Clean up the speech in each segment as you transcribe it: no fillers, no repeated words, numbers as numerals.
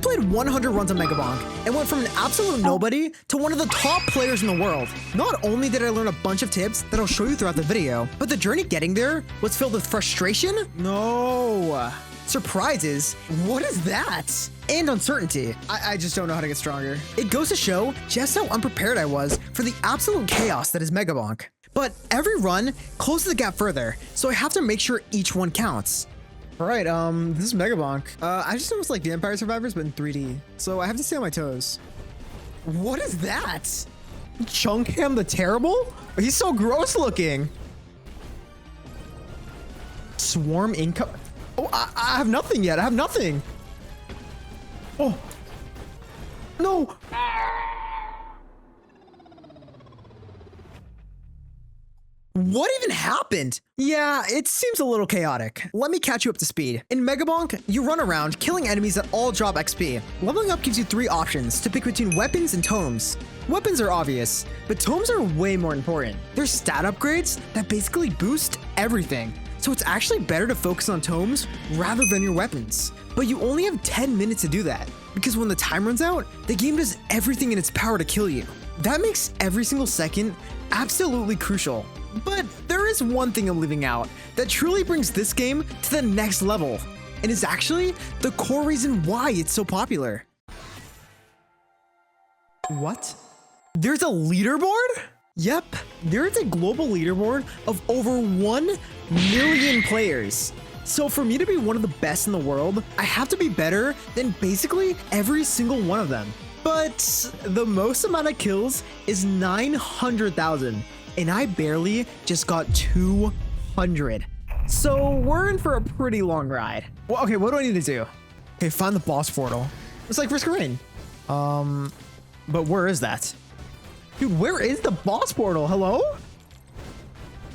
played 100 runs of Megabonk and went from an absolute nobody to one of the top players in the world. Not only did I learn a bunch of tips that I'll show you throughout the video, but the journey getting there was filled with frustration, no, surprises, what is that? And uncertainty. I just don't know how to get stronger. It goes to show just how unprepared I was for the absolute chaos that is Megabonk. But every run closes the gap further, so I have to make sure each one counts. All right, this is Megabonk. I just noticed like Vampire Survivors, but in 3D. So I have to stay on my toes. What is that? Chunkham the Terrible? He's so gross looking. Swarm income. Oh, I have nothing yet. I have nothing. Oh. No. What even happened? Yeah, it seems a little chaotic. Let me catch you up to speed. In Megabonk, you run around killing enemies that all drop XP. Leveling up gives you 3 options to pick between weapons and tomes. Weapons are obvious, but tomes are way more important. They're stat upgrades that basically boost everything. So it's actually better to focus on tomes rather than your weapons. But you only have 10 minutes to do that, because when the time runs out, the game does everything in its power to kill you. That makes every single second absolutely crucial. But there is one thing I'm leaving out that truly brings this game to the next level, and is actually the core reason why it's so popular. What? There's a leaderboard? Yep, there is a global leaderboard of over 1 million players. So for me to be one of the best in the world, I have to be better than basically every single one of them. But the most amount of kills is 900,000. And I barely just got 200. So we're in for a pretty long ride. Well, okay, what do I need to do? Okay, find the boss portal. It's like Risk of Rain. But where is that? Dude, where is the boss portal? Hello?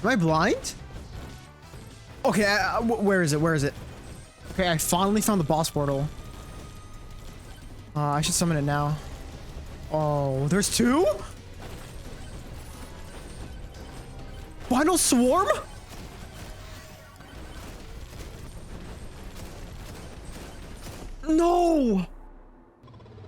Am I blind? Okay, where is it? Where is it? Okay, I finally found the boss portal. I should summon it now. Oh, there's 2? Final Swarm? No!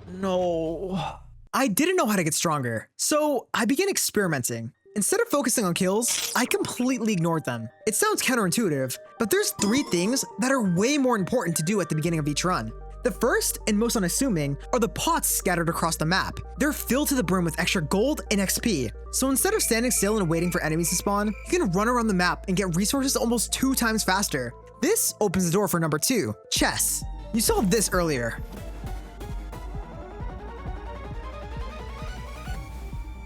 No. I didn't know how to get stronger, so I began experimenting. Instead of focusing on kills, I completely ignored them. It sounds counterintuitive, but there's 3 things that are way more important to do at the beginning of each run. The first and most unassuming are the pots scattered across the map. They're filled to the brim with extra gold and XP. So instead of standing still and waiting for enemies to spawn, you can run around the map and get resources almost 2 times faster. This opens the door for number 2, chests. You saw this earlier.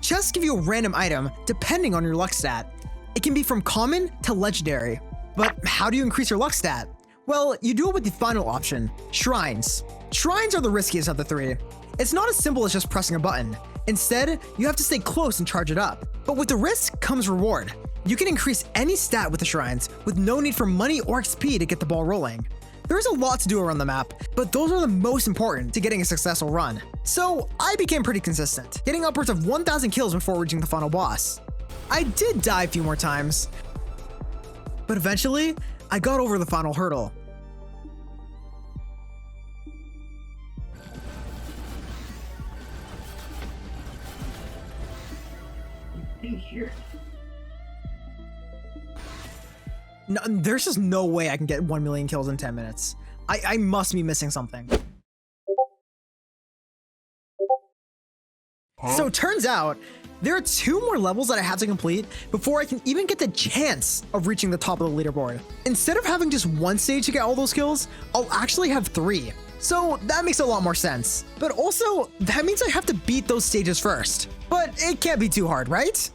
Chests give you a random item depending on your luck stat. It can be from common to legendary. But how do you increase your luck stat? Well, you do it with the final option, shrines. Shrines are the riskiest of the 3. It's not as simple as just pressing a button. Instead, you have to stay close and charge it up. But with the risk comes reward. You can increase any stat with the shrines with no need for money or XP to get the ball rolling. There's a lot to do around the map, but those are the most important to getting a successful run. So I became pretty consistent, getting upwards of 1,000 kills before reaching the final boss. I did die a few more times, but eventually I got over the final hurdle. No, there's just no way I can get 1 million kills in 10 minutes. I must be missing something. Huh? So turns out there are 2 more levels that I have to complete before I can even get the chance of reaching the top of the leaderboard. Instead of having just 1 stage to get all those kills, I'll actually have 3. So that makes a lot more sense. But also, that means I have to beat those stages first. But it can't be too hard, right?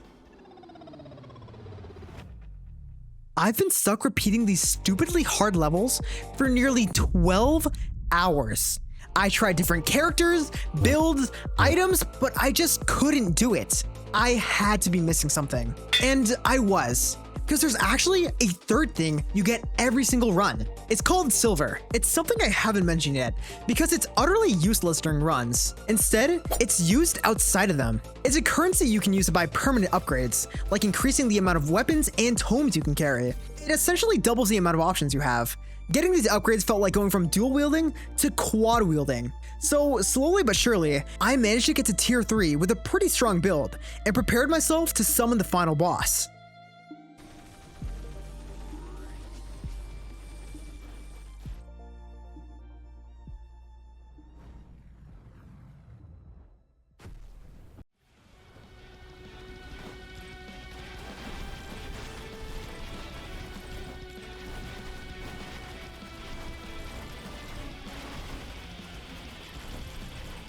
I've been stuck repeating these stupidly hard levels for nearly 12 hours. I tried different characters, builds, items, but I just couldn't do it. I had to be missing something. And I was. Because there's actually a 3rd thing you get every single run. It's called silver. It's something I haven't mentioned yet because it's utterly useless during runs. Instead, it's used outside of them. It's a currency you can use to buy permanent upgrades, like increasing the amount of weapons and tomes you can carry. It essentially doubles the amount of options you have. Getting these upgrades felt like going from dual wielding to quad wielding. So slowly but surely, I managed to get to tier 3 with a pretty strong build and prepared myself to summon the final boss.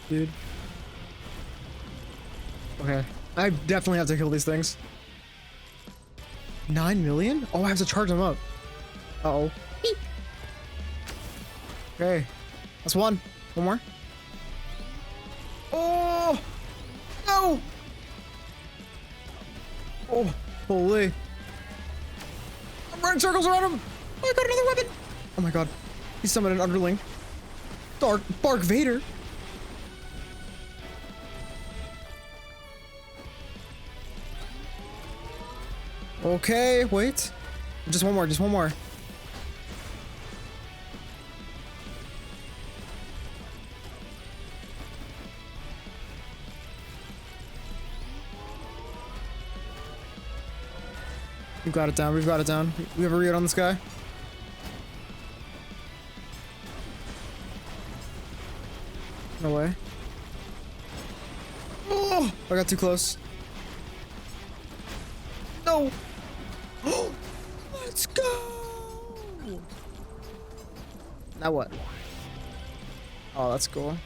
Dude. Okay. I definitely have to kill these things. 9 million? Oh, I have to charge them up. Uh-oh. Okay. That's one. One more. Oh! No! Oh, holy. I'm running circles around him. Oh, I got another weapon. Oh my god. He summoned an underling. Bark Vader. Okay, wait. Just one more, just one more. We've got it down, we've got it down. We have a read on this guy. No way. Oh, I got too close. No. Let's go. Now what? Oh, that's cool.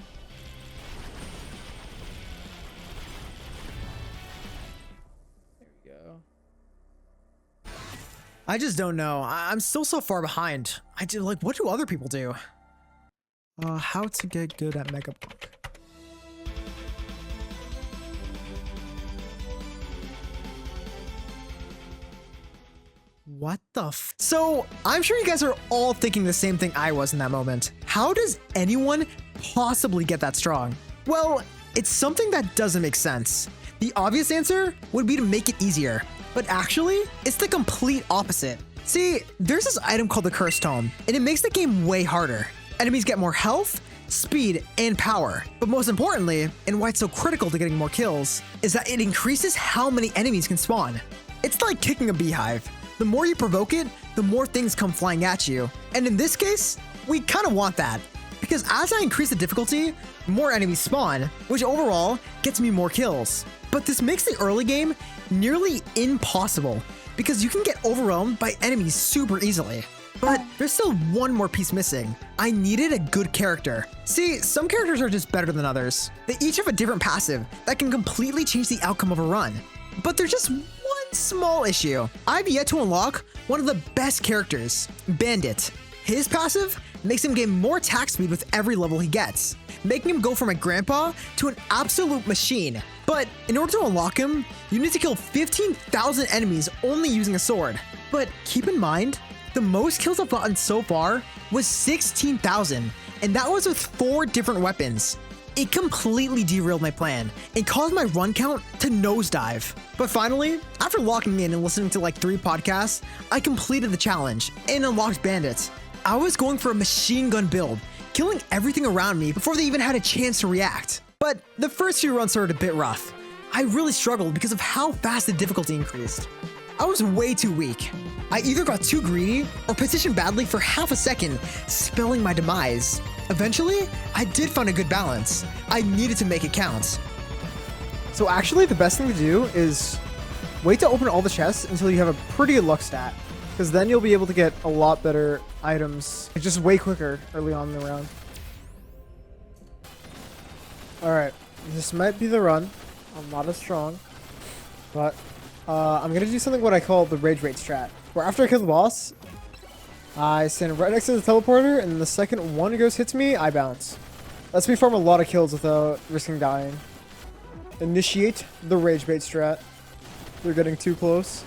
There we go. I just don't know. I'm still so far behind. What do other people do? How to get good at Megabonk. What the f— So, I'm sure you guys are all thinking the same thing I was in that moment. How does anyone possibly get that strong? Well, it's something that doesn't make sense. The obvious answer would be to make it easier, but actually, it's the complete opposite. See, there's this item called the Cursed Tome, and it makes the game way harder. Enemies get more health, speed, and power. But most importantly, and why it's so critical to getting more kills, is that it increases how many enemies can spawn. It's like kicking a beehive. The more you provoke it, the more things come flying at you. And in this case, we kind of want that. Because as I increase the difficulty, more enemies spawn, which overall gets me more kills. But this makes the early game nearly impossible, because you can get overwhelmed by enemies super easily. But there's still one more piece missing. I needed a good character. See, some characters are just better than others. They each have a different passive that can completely change the outcome of a run. But there's just one small issue. I've yet to unlock one of the best characters, Bandit. His passive makes him gain more attack speed with every level he gets, making him go from a grandpa to an absolute machine. But in order to unlock him, you need to kill 15,000 enemies only using a sword. But keep in mind, the most kills I've gotten so far was 16,000, and that was with 4 different weapons. It completely derailed my plan and caused my run count to nosedive. But finally, after locking in and listening to like 3 podcasts, I completed the challenge and unlocked Bandits. I was going for a machine gun build, killing everything around me before they even had a chance to react. But the first few runs started a bit rough. I really struggled because of how fast the difficulty increased. I was way too weak. I either got too greedy or positioned badly for half a second, spelling my demise. Eventually, I did find a good balance. I needed to make it count. So actually, the best thing to do is wait to open all the chests until you have a pretty good luck stat, because then you'll be able to get a lot better items just way quicker early on in the round. Alright, this might be the run. I'm not as strong, but I'm going to do something what I call the rage rate strat, where after I kill the boss, I stand right next to the teleporter, and the second one ghost hits me, I bounce. Lets me farm a lot of kills without risking dying. Initiate the rage bait strat. They're getting too close.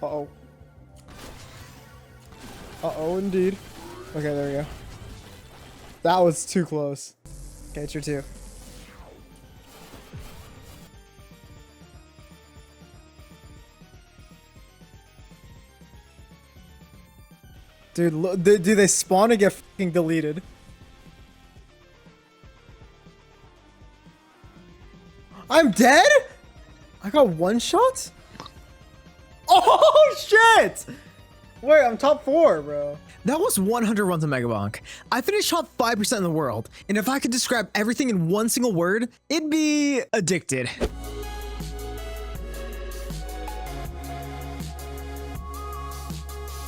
Uh-oh. Uh-oh, indeed. Okay, there we go. That was too close. Okay, it's your 2. Dude, do they spawn and get fucking deleted? I'm dead? I got one shot? Oh, shit! Wait, I'm top 4, bro. That was 100 runs of Megabonk. I finished top 5% in the world, and if I could describe everything in one single word, it'd be addicted.